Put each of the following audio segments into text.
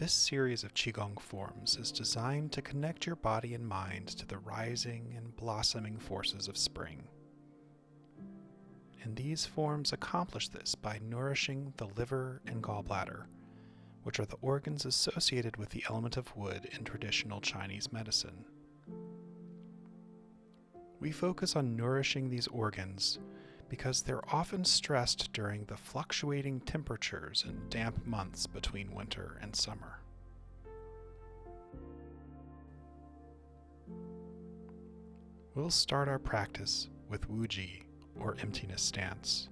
This series of Qigong forms is designed to connect your body and mind to the rising and blossoming forces of spring. And these forms accomplish this by nourishing the liver and gallbladder, which are the organs associated with the element of wood in traditional Chinese medicine. We focus on nourishing these organs because they're often stressed during the fluctuating temperatures and damp months between winter and summer. We'll start our practice with Wuji, or emptiness stance.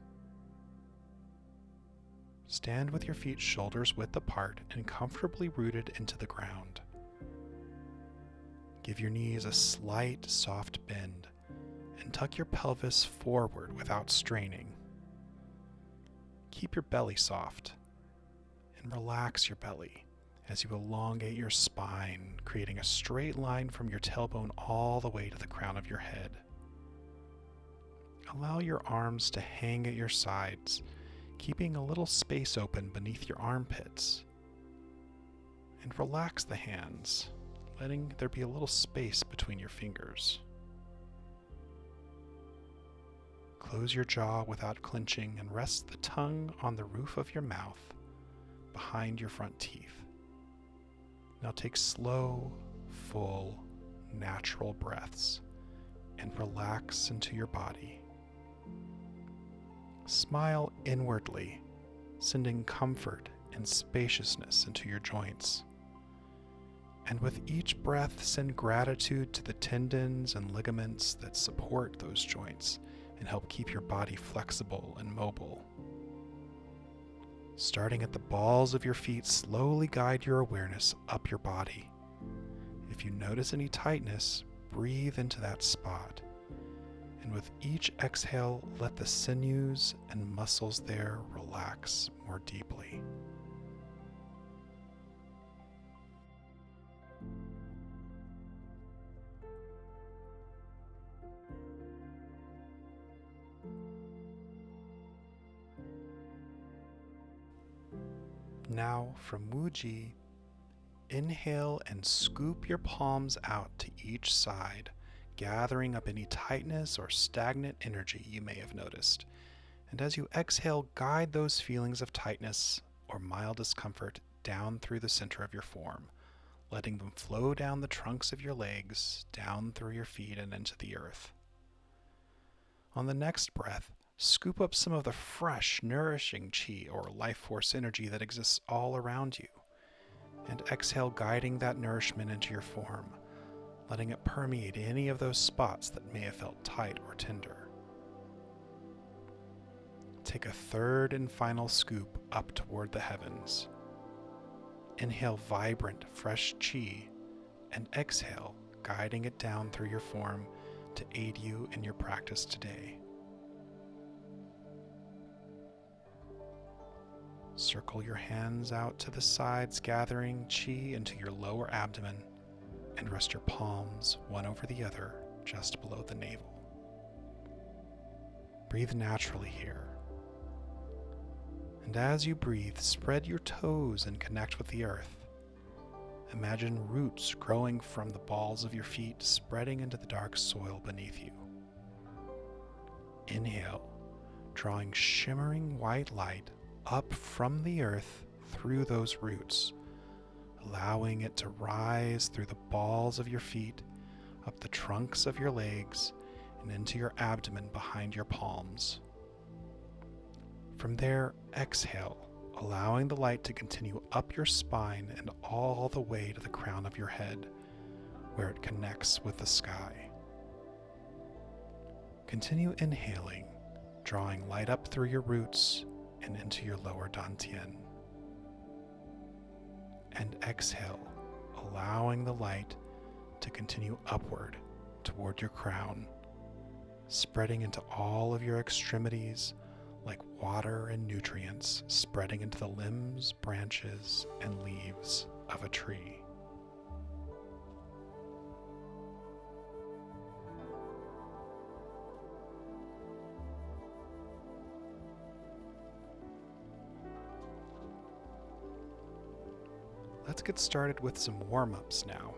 Stand with your feet shoulders width apart and comfortably rooted into the ground. Give your knees a slight, soft bend and tuck your pelvis forward without straining. Keep your belly soft and relax your belly as you elongate your spine, creating a straight line from your tailbone all the way to the crown of your head. Allow your arms to hang at your sides, keeping a little space open beneath your armpits. And relax the hands, letting there be a little space between your fingers. Close your jaw without clenching and rest the tongue on the roof of your mouth behind your front teeth. Now take slow, full, natural breaths and relax into your body. Smile inwardly, sending comfort and spaciousness into your joints. And with each breath, send gratitude to the tendons and ligaments that support those joints and help keep your body flexible and mobile. Starting at the balls of your feet, slowly guide your awareness up your body. If you notice any tightness, breathe into that spot. And with each exhale, let the sinews and muscles there relax more deeply. Now from Wuji, inhale and scoop your palms out to each side, gathering up any tightness or stagnant energy you may have noticed. And as you exhale, guide those feelings of tightness or mild discomfort down through the center of your form, letting them flow down the trunks of your legs, down through your feet and into the earth. On the next breath, scoop up some of the fresh, nourishing qi or life force energy that exists all around you, and exhale, guiding that nourishment into your form, letting it permeate any of those spots that may have felt tight or tender. Take a third and final scoop up toward the heavens. Inhale vibrant, fresh qi, and exhale, guiding it down through your form to aid you in your practice today. Circle your hands out to the sides, gathering qi into your lower abdomen, and rest your palms one over the other just below the navel. Breathe naturally here. And as you breathe, spread your toes and connect with the earth. Imagine roots growing from the balls of your feet, spreading into the dark soil beneath you. Inhale, drawing shimmering white light up from the earth through those roots, allowing it to rise through the balls of your feet, up the trunks of your legs, and into your abdomen behind your palms. From there, exhale, allowing the light to continue up your spine and all the way to the crown of your head, where it connects with the sky. Continue inhaling, drawing light up through your roots and into your lower Dantian. And exhale, allowing the light to continue upward toward your crown, spreading into all of your extremities like water and nutrients, spreading into the limbs, branches, and leaves of a tree. let's get started with some warm-ups now.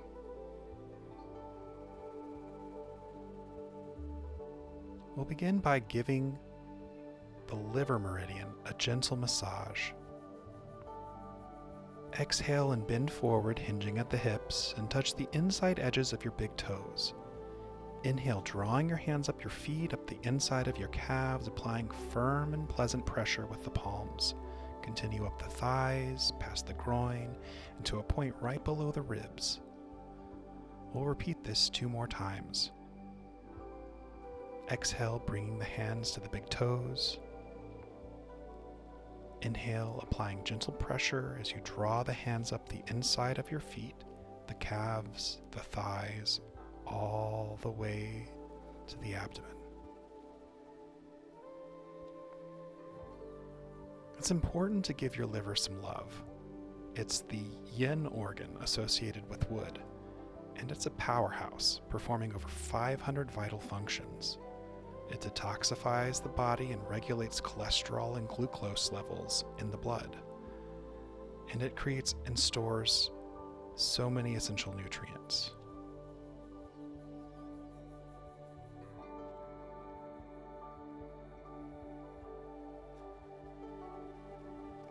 We'll begin by giving the liver meridian a gentle massage. Exhale and bend forward, hinging at the hips, and touch the inside edges of your big toes. Inhale, drawing your hands up your feet, up the inside of your calves, applying firm and pleasant pressure with the palms. Continue up the thighs, past the groin, and to a point right below the ribs. We'll repeat this 2 more times. Exhale, bringing the hands to the big toes. Inhale, applying gentle pressure as you draw the hands up the inside of your feet, the calves, the thighs, all the way to the abdomen. It's important to give your liver some love. It's the yin organ associated with wood, and it's a powerhouse, performing over 500 vital functions. It detoxifies the body and regulates cholesterol and glucose levels in the blood. And it creates and stores so many essential nutrients.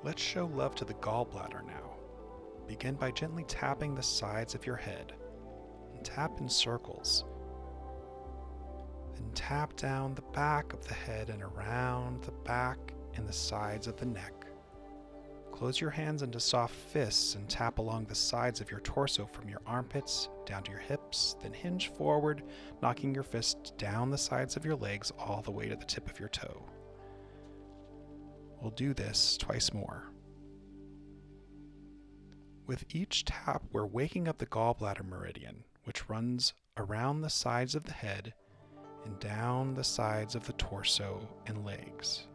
Let's show love to the gallbladder now. Begin by gently tapping the sides of your head. And tap in circles. Then tap down the back of the head and around the back and the sides of the neck. Close your hands into soft fists and tap along the sides of your torso from your armpits down to your hips, then hinge forward, knocking your fists down the sides of your legs all the way to the tip of your toe. We'll do this twice more. With each tap, we're waking up the gallbladder meridian, which runs around the sides of the head and down the sides of the torso and legs.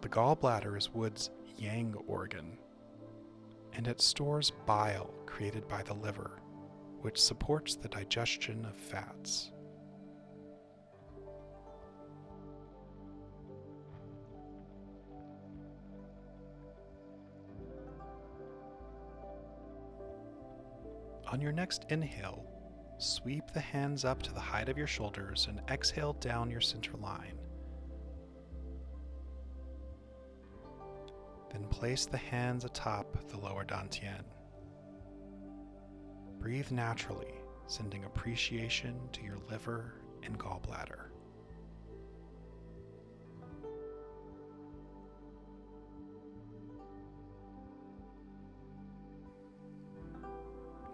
The gallbladder is wood's yang organ, and it stores bile created by the liver, which supports the digestion of fats. On your next inhale, sweep the hands up to the height of your shoulders and exhale down your center line. Then place the hands atop the lower Dantian. Breathe naturally, sending appreciation to your liver and gallbladder.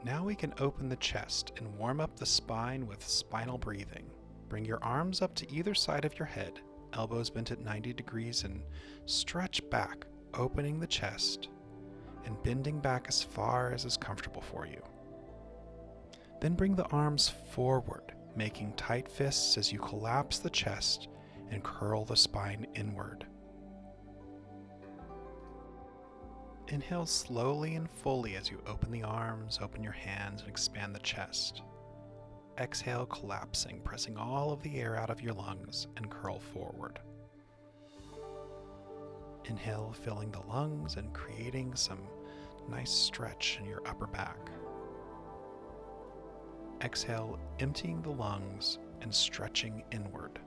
Now we can open the chest and warm up the spine with spinal breathing. Bring your arms up to either side of your head, elbows bent at 90 degrees, and stretch back, opening the chest and bending back as far as is comfortable for you. Then bring the arms forward, making tight fists as you collapse the chest and curl the spine inward. Inhale slowly and fully as you open the arms, open your hands, and expand the chest. Exhale, collapsing, pressing all of the air out of your lungs, and curl forward. Inhale, filling the lungs and creating some nice stretch in your upper back. Exhale, emptying the lungs and stretching inward.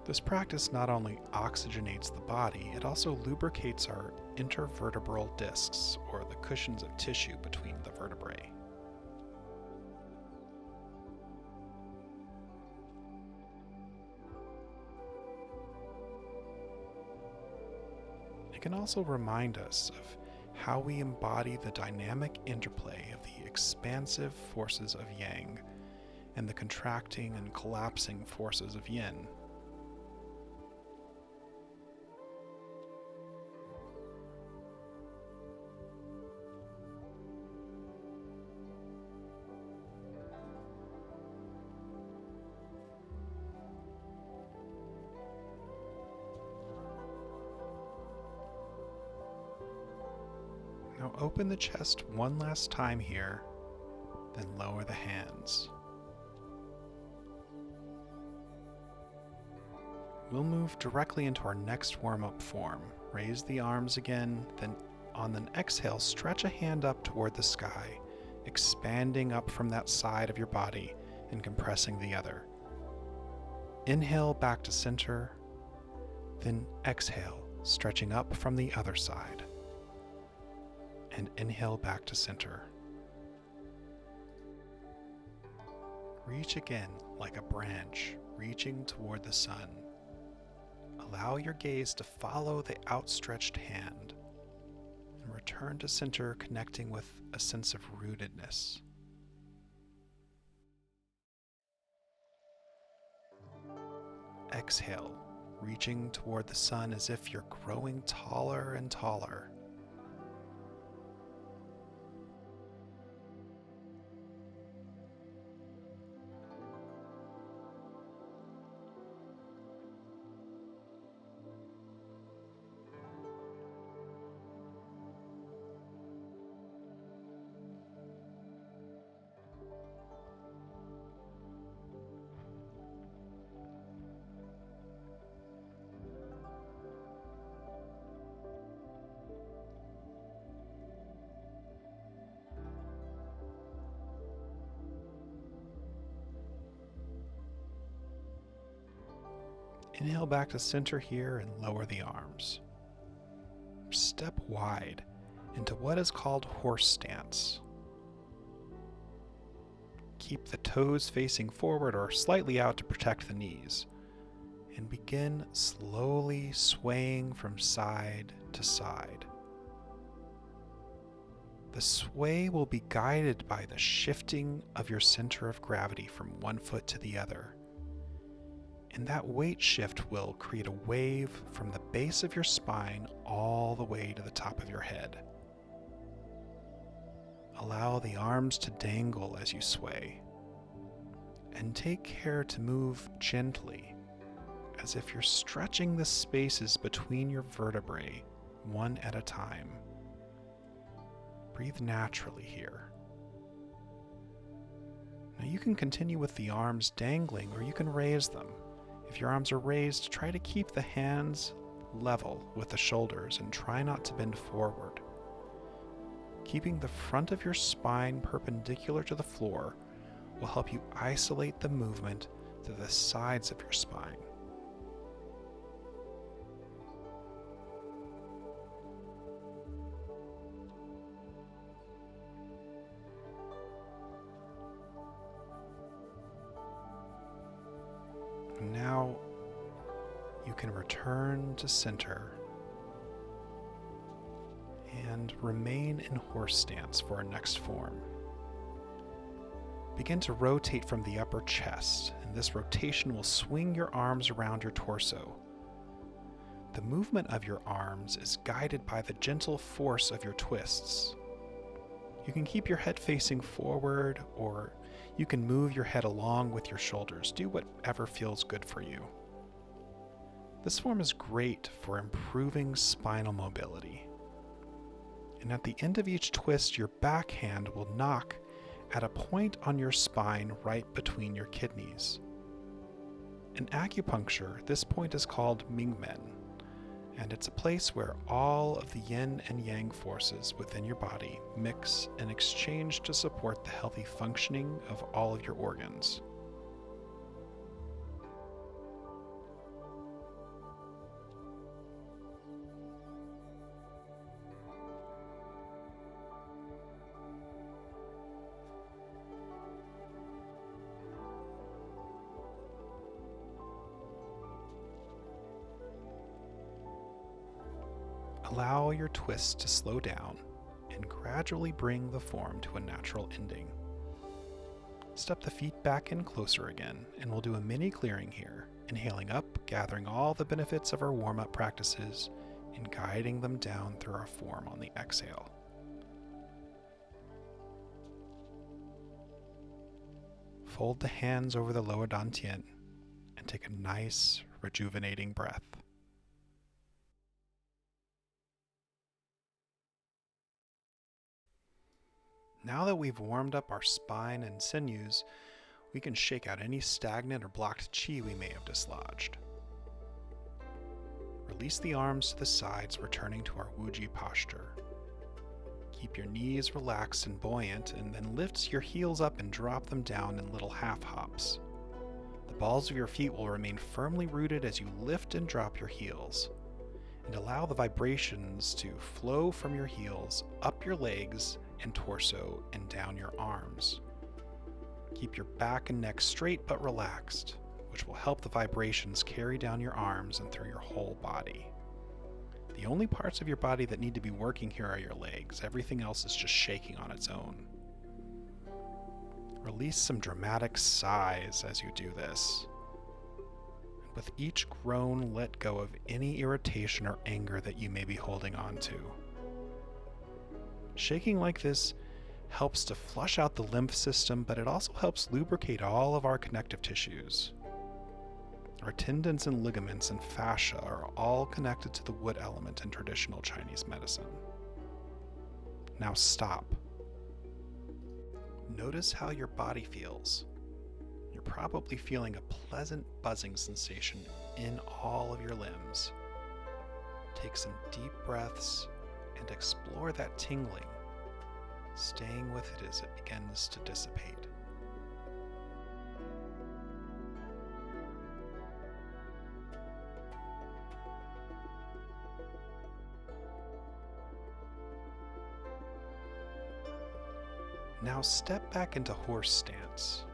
This practice not only oxygenates the body, it also lubricates our intervertebral discs, or the cushions of tissue between the vertebrae. It can also remind us of how we embody the dynamic interplay of the expansive forces of yang and the contracting and collapsing forces of yin. Open the chest one last time here, then lower the hands. We'll move directly into our next warm-up form. Raise the arms again, then on an exhale, stretch a hand up toward the sky, expanding up from that side of your body and compressing the other. Inhale back to center, then exhale, stretching up from the other side. And inhale back to center. Reach again like a branch reaching toward the sun. Allow your gaze to follow the outstretched hand and return to center, connecting with a sense of rootedness. Exhale, reaching toward the sun as if you're growing taller and taller. Inhale back to center here and lower the arms. Step wide into what is called horse stance. Keep the toes facing forward or slightly out to protect the knees, and begin slowly swaying from side to side. The sway will be guided by the shifting of your center of gravity from one foot to the other. And that weight shift will create a wave from the base of your spine all the way to the top of your head. Allow the arms to dangle as you sway, and take care to move gently, as if you're stretching the spaces between your vertebrae one at a time. Breathe naturally here. Now you can continue with the arms dangling, or you can raise them. If your arms are raised, try to keep the hands level with the shoulders and try not to bend forward. Keeping the front of your spine perpendicular to the floor will help you isolate the movement to the sides of your spine. Now you can return to center and remain in horse stance for our next form. Begin to rotate from the upper chest, and this rotation will swing your arms around your torso. The movement of your arms is guided by the gentle force of your twists. You can keep your head facing forward, or you can move your head along with your shoulders. Do whatever feels good for you. This form is great for improving spinal mobility. And at the end of each twist, your back hand will knock at a point on your spine right between your kidneys. In acupuncture, this point is called Mingmen, and it's a place where all of the yin and yang forces within your body mix and exchange to support the healthy functioning of all of your organs. Allow your twists to slow down and gradually bring the form to a natural ending. Step the feet back in closer again, and we'll do a mini clearing here, inhaling up, gathering all the benefits of our warm-up practices, and guiding them down through our form on the exhale. Fold the hands over the lower Dantian and take a nice, rejuvenating breath. Now that we've warmed up our spine and sinews, we can shake out any stagnant or blocked chi we may have dislodged. Release the arms to the sides, returning to our Wuji posture. Keep your knees relaxed and buoyant, and then lift your heels up and drop them down in little half hops. The balls of your feet will remain firmly rooted as you lift and drop your heels, and allow the vibrations to flow from your heels up your legs and torso and down your arms. Keep your back and neck straight but relaxed, which will help the vibrations carry down your arms and through your whole body. The only parts of your body that need to be working here are your legs. Everything else is just shaking on its own. Release some dramatic sighs as you do this. And with each groan, let go of any irritation or anger that you may be holding on to. Shaking like this helps to flush out the lymph system, but it also helps lubricate all of our connective tissues. Our tendons and ligaments and fascia are all connected to the wood element in traditional Chinese medicine. Now stop. Notice how your body feels. You're probably feeling a pleasant buzzing sensation in all of your limbs. Take some deep breaths and explore that tingling, staying with it as it begins to dissipate. Now step back into horse stance.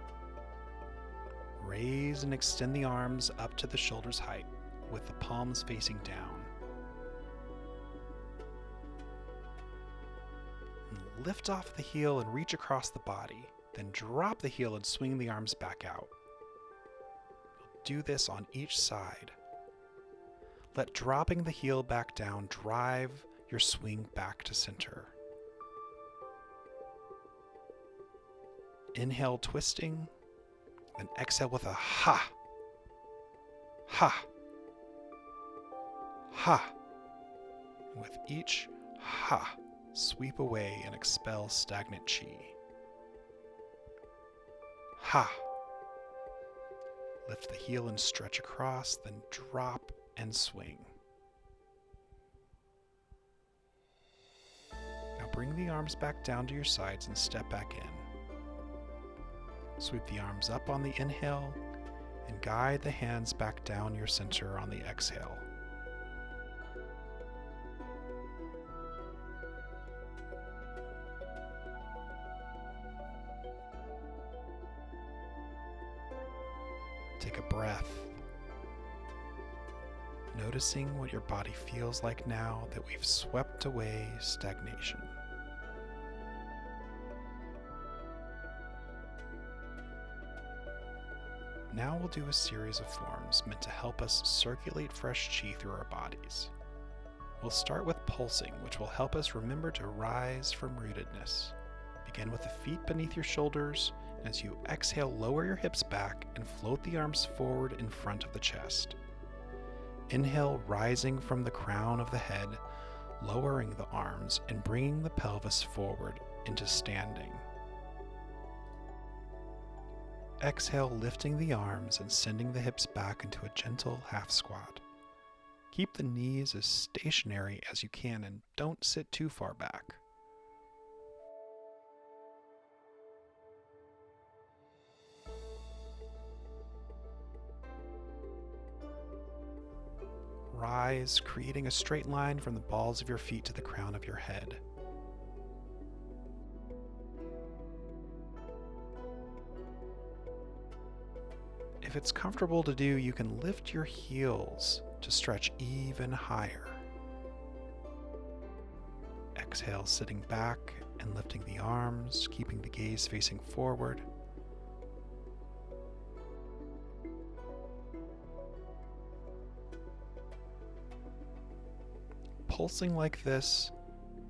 Raise and extend the arms up to the shoulder's height with the palms facing down. And lift off the heel and reach across the body, then drop the heel and swing the arms back out. You'll do this on each side. Let dropping the heel back down drive your swing back to center. Inhale, twisting, then exhale with a ha, ha, ha. And with each ha, sweep away and expel stagnant chi. Ha. Lift the heel and stretch across, then drop and swing. Now bring the arms back down to your sides and step back in. Sweep the arms up on the inhale and guide the hands back down your center on the exhale. Take a breath, noticing what your body feels like now that we've swept away stagnation. Now we'll do a series of forms meant to help us circulate fresh chi through our bodies. We'll start with pulsing, which will help us remember to rise from rootedness. Begin with the feet beneath your shoulders, and as you exhale, lower your hips back and float the arms forward in front of the chest. Inhale, rising from the crown of the head, lowering the arms and bringing the pelvis forward into standing. Exhale, lifting the arms and sending the hips back into a gentle half squat. Keep the knees as stationary as you can and don't sit too far back. Rise, creating a straight line from the balls of your feet to the crown of your head. If it's comfortable to do, you can lift your heels to stretch even higher. Exhale, sitting back and lifting the arms, keeping the gaze facing forward. Pulsing like this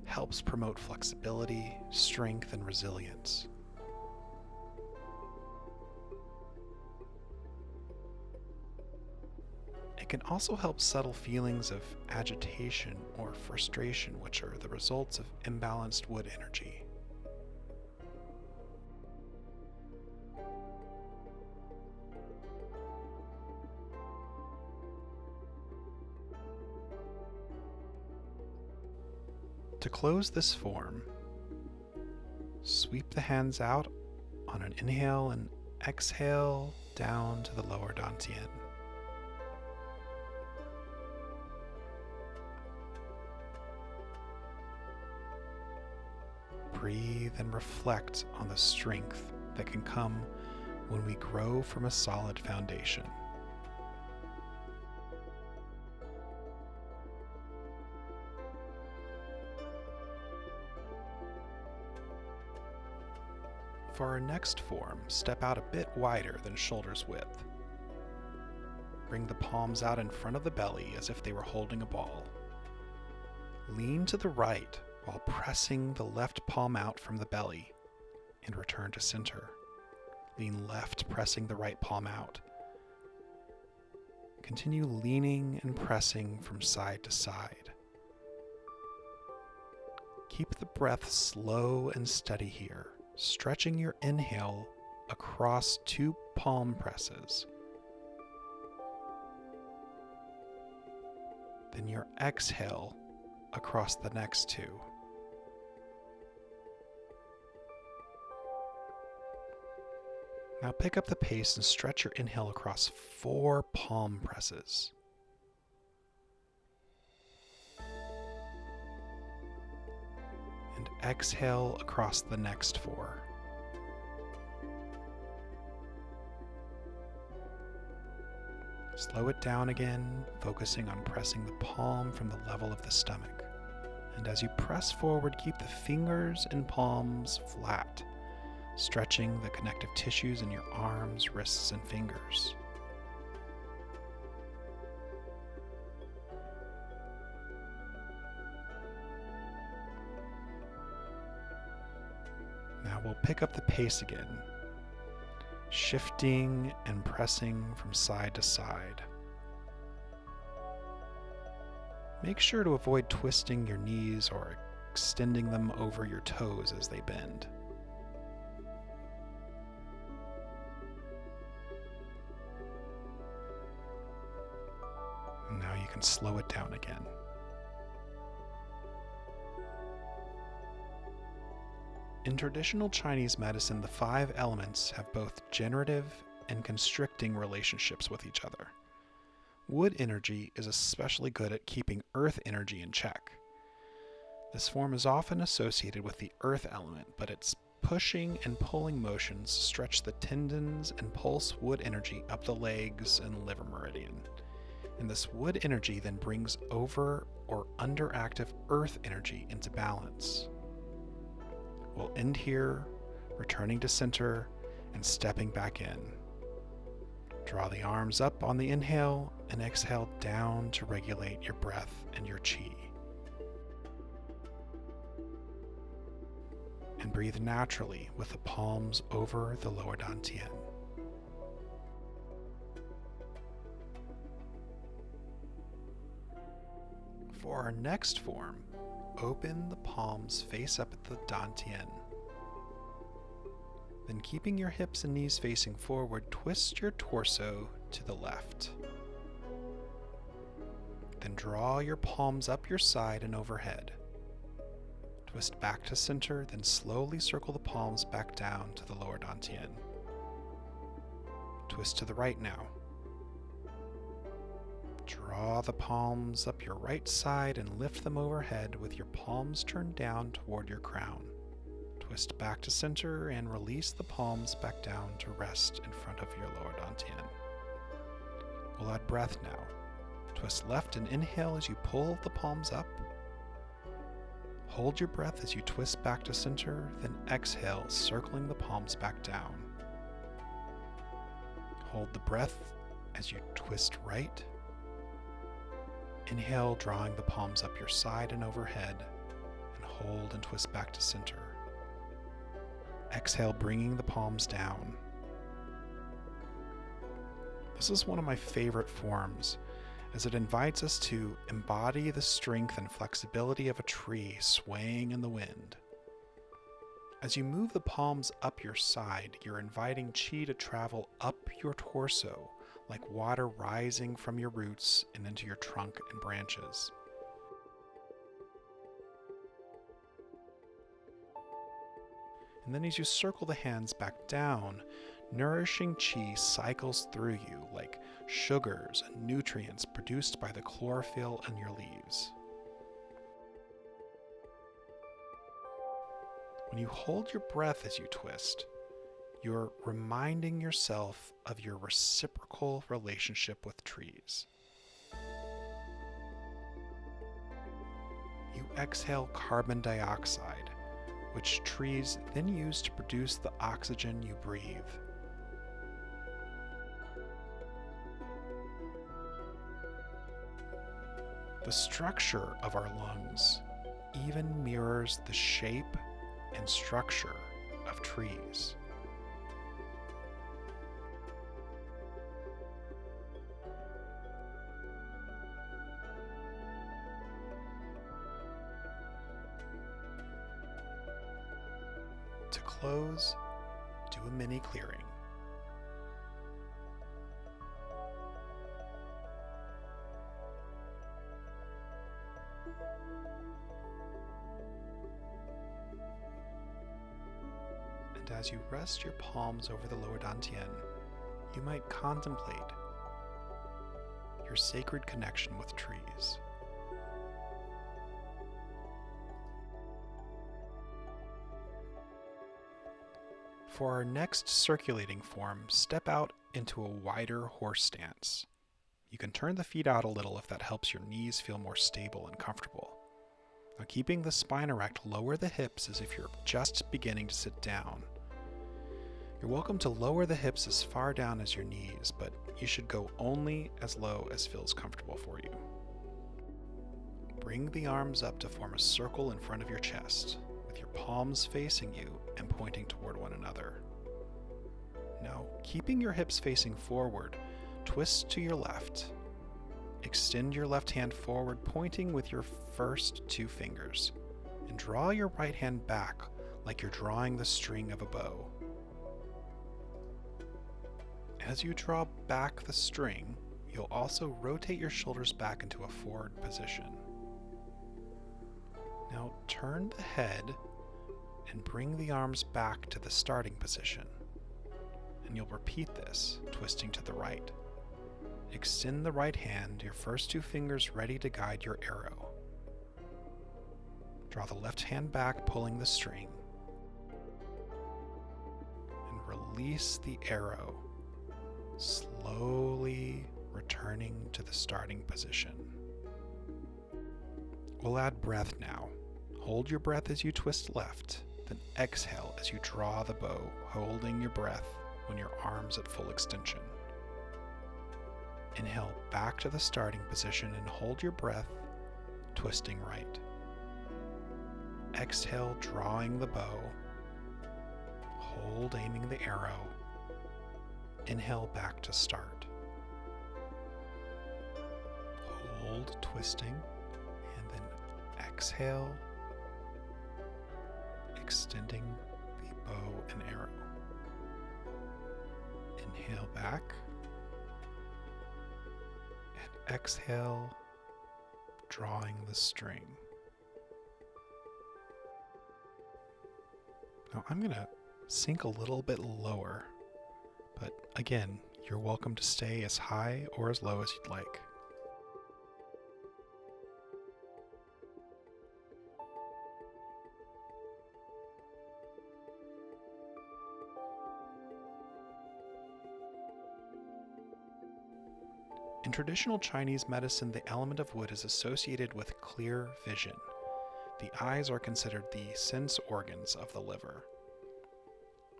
helps promote flexibility, strength, and resilience. It can also help settle feelings of agitation or frustration, which are the results of imbalanced wood energy. To close this form, sweep the hands out on an inhale and exhale down to the lower Dantian. Breathe and reflect on the strength that can come when we grow from a solid foundation. For our next form, step out a bit wider than shoulder's width. Bring the palms out in front of the belly as if they were holding a ball. Lean to the right while pressing the left palm out from the belly and return to center. Lean left, pressing the right palm out. Continue leaning and pressing from side to side. Keep the breath slow and steady here, stretching your inhale across 2 palm presses. Then your exhale across the next 2. Now pick up the pace and stretch your inhale across 4 palm presses. And exhale across the next 4. Slow it down again, focusing on pressing the palm from the level of the stomach. And as you press forward, keep the fingers and palms flat, stretching the connective tissues in your arms, wrists, and fingers. Now we'll pick up the pace again, shifting and pressing from side to side. Make sure to avoid twisting your knees or extending them over your toes as they bend. And now you can slow it down again. In traditional Chinese medicine, the 5 elements have both generative and constricting relationships with each other. Wood energy is especially good at keeping earth energy in check. This form is often associated with the earth element, but its pushing and pulling motions stretch the tendons and pulse wood energy up the legs and liver meridian. And this wood energy then brings over or underactive earth energy into balance. We'll end here, returning to center and stepping back in. Draw the arms up on the inhale and exhale down to regulate your breath and your qi. And breathe naturally with the palms over the lower Dantian. For our next form, open the palms face up at the Dantian. Then keeping your hips and knees facing forward, twist your torso to the left. Then draw your palms up your side and overhead. Twist back to center, then slowly circle the palms back down to the lower Dantian. Twist to the right now. Draw the palms up your right side and lift them overhead with your palms turned down toward your crown. Twist back to center and release the palms back down to rest in front of your lower Dantian. We'll add breath now. Twist left and inhale as you pull the palms up. Hold your breath as you twist back to center, then exhale, circling the palms back down. Hold the breath as you twist right. Inhale, drawing the palms up your side and overhead, and hold and twist back to center. Exhale, bringing the palms down. This is one of my favorite forms, as it invites us to embody the strength and flexibility of a tree swaying in the wind. As you move the palms up your side, you're inviting qi to travel up your torso, like water rising from your roots and into your trunk and branches. And then as you circle the hands back down, nourishing qi cycles through you like sugars and nutrients produced by the chlorophyll in your leaves. When you hold your breath as you twist, you're reminding yourself of your reciprocal relationship with trees. You exhale carbon dioxide, which trees then use to produce the oxygen you breathe. The structure of our lungs even mirrors the shape and structure of trees. To close, do a mini clearing. And as you rest your palms over the lower Dantian, you might contemplate your sacred connection with trees. For our next circulating form, step out into a wider horse stance. You can turn the feet out a little if that helps your knees feel more stable and comfortable. Now, keeping the spine erect, lower the hips as if you're just beginning to sit down. You're welcome to lower the hips as far down as your knees, but you should go only as low as feels comfortable for you. Bring the arms up to form a circle in front of your chest, with your palms facing you and pointing toward one another. Now, keeping your hips facing forward, twist to your left. Extend your left hand forward, pointing with your first two fingers, and draw your right hand back like you're drawing the string of a bow. As you draw back the string, you'll also rotate your shoulders back into a forward position. Now turn the head and bring the arms back to the starting position. And you'll repeat this, twisting to the right. Extend the right hand, your first two fingers ready to guide your arrow. Draw the left hand back, pulling the string. And release the arrow, slowly returning to the starting position. We'll add breath now. Hold your breath as you twist left, then exhale as you draw the bow, holding your breath when your arms at full extension. Inhale back to the starting position and hold your breath, twisting right. Exhale, drawing the bow. Hold, aiming the arrow. Inhale back to start. Hold, twisting, and then exhale, extending the bow and arrow. Inhale back, and exhale, drawing the string. Now I'm going to sink a little bit lower, but again, you're welcome to stay as high or as low as you'd like. In traditional Chinese medicine, the element of wood is associated with clear vision. The eyes are considered the sense organs of the liver.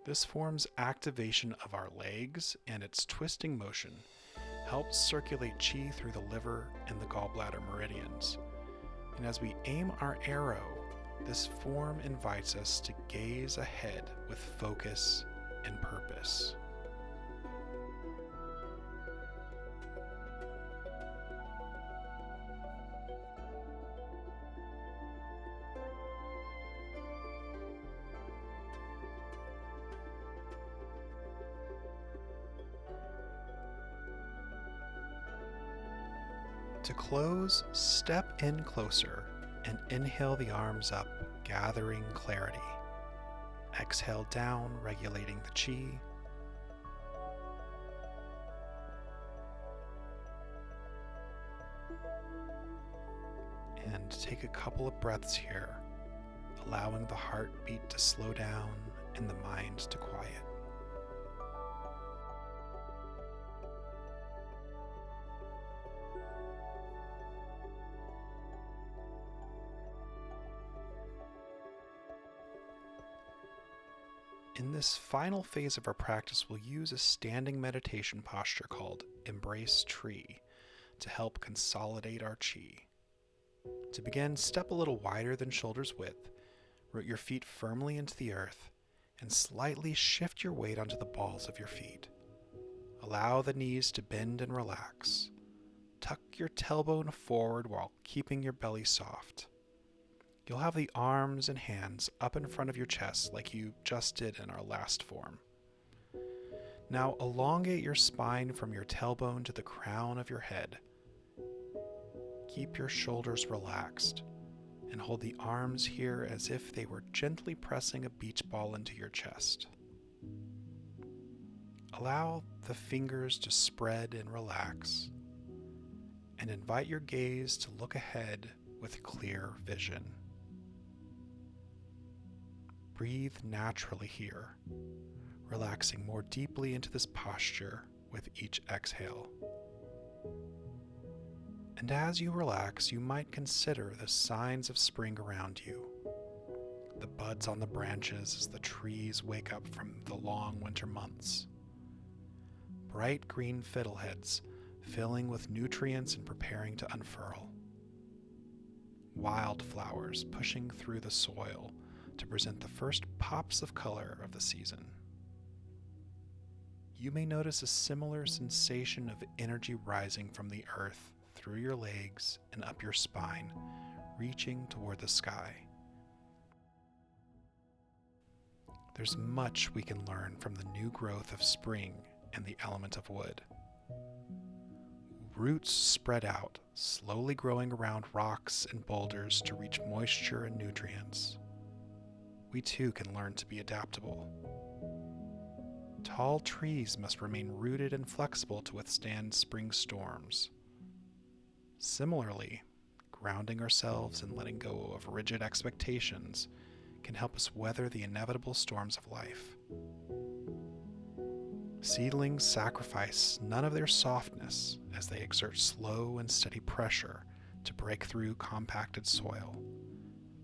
This form's activation of our legs and its twisting motion helps circulate qi through the liver and the gallbladder meridians. And as we aim our arrow, this form invites us to gaze ahead with focus and purpose. To close, step in closer and inhale the arms up, gathering clarity. Exhale down, regulating the chi. And take a couple of breaths here, allowing the heartbeat to slow down and the mind to quiet. In this final phase of our practice, we'll use a standing meditation posture called Embrace Tree to help consolidate our chi. To begin, step a little wider than shoulders width, root your feet firmly into the earth, and slightly shift your weight onto the balls of your feet. Allow the knees to bend and relax. Tuck your tailbone forward while keeping your belly soft. You'll have the arms and hands up in front of your chest like you just did in our last form. Now elongate your spine from your tailbone to the crown of your head. Keep your shoulders relaxed and hold the arms here as if they were gently pressing a beach ball into your chest. Allow the fingers to spread and relax, and invite your gaze to look ahead with clear vision. Breathe naturally here, relaxing more deeply into this posture with each exhale. And as you relax, you might consider the signs of spring around you. The buds on the branches as the trees wake up from the long winter months. Bright green fiddleheads filling with nutrients and preparing to unfurl. Wildflowers pushing through the soil to present the first pops of color of the season. You may notice a similar sensation of energy rising from the earth through your legs and up your spine, reaching toward the sky. There's much we can learn from the new growth of spring and the element of wood. Roots spread out, slowly growing around rocks and boulders to reach moisture and nutrients. We too can learn to be adaptable. Tall trees must remain rooted and flexible to withstand spring storms. Similarly, grounding ourselves and letting go of rigid expectations can help us weather the inevitable storms of life. Seedlings sacrifice none of their softness as they exert slow and steady pressure to break through compacted soil,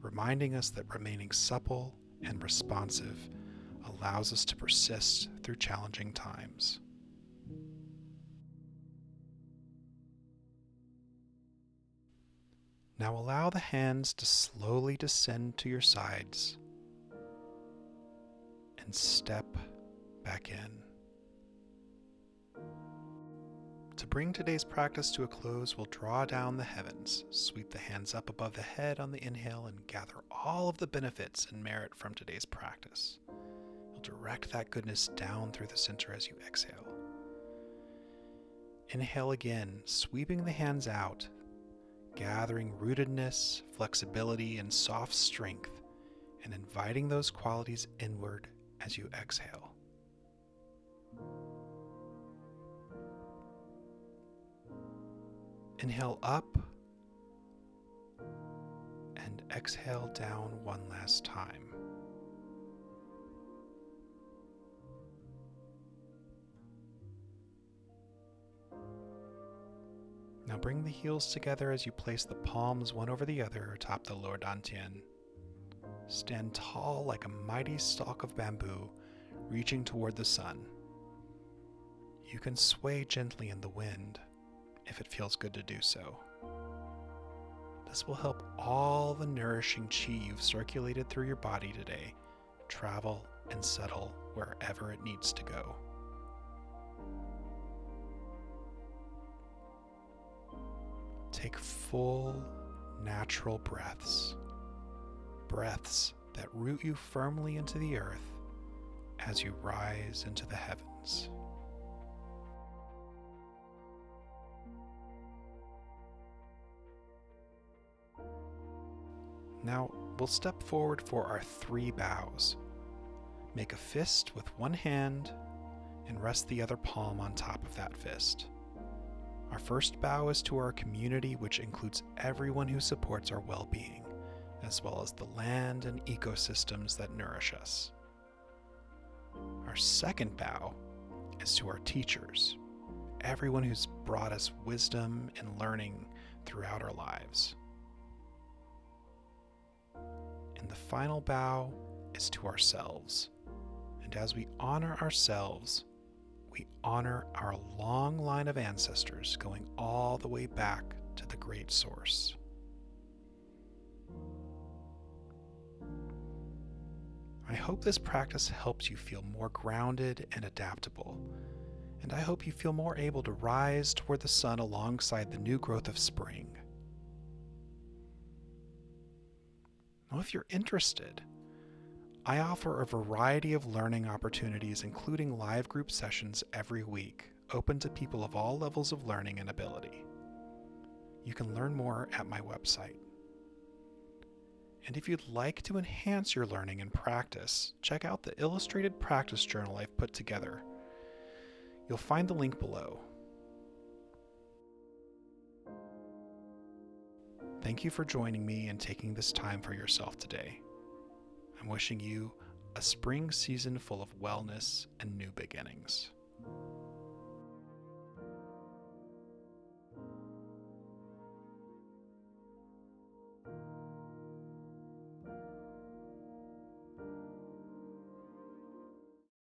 reminding us that remaining supple and responsive allows us to persist through challenging times. Now allow the hands to slowly descend to your sides and step back in. To bring today's practice to a close, we'll draw down the heavens, sweep the hands up above the head on the inhale, and gather all of the benefits and merit from today's practice. You'll direct that goodness down through the center as you exhale. Inhale again, sweeping the hands out, gathering rootedness, flexibility, and soft strength, and inviting those qualities inward as you exhale. Inhale up and exhale down one last time. Now bring the heels together as you place the palms one over the other atop the lower Dantian. Stand tall like a mighty stalk of bamboo, reaching toward the sun. You can sway gently in the wind if it feels good to do so. This will help all the nourishing chi you've circulated through your body today travel and settle wherever it needs to go. Take full, natural breaths. Breaths that root you firmly into the earth as you rise into the heavens. Now, we'll step forward for our 3 bows. Make a fist with one hand and rest the other palm on top of that fist. Our first bow is to our community, which includes everyone who supports our well-being, as well as the land and ecosystems that nourish us. Our second bow is to our teachers, everyone who's brought us wisdom and learning throughout our lives. And the final bow is to ourselves. And as we honor ourselves, we honor our long line of ancestors going all the way back to the Great Source. I hope this practice helps you feel more grounded and adaptable, and I hope you feel more able to rise toward the sun alongside the new growth of spring. Now, if you're interested, I offer a variety of learning opportunities, including live group sessions every week, open to people of all levels of learning and ability. You can learn more at my website. And if you'd like to enhance your learning and practice, check out the illustrated practice journal I've put together. You'll find the link below. Thank you for joining me and taking this time for yourself today. I'm wishing you a spring season full of wellness and new beginnings.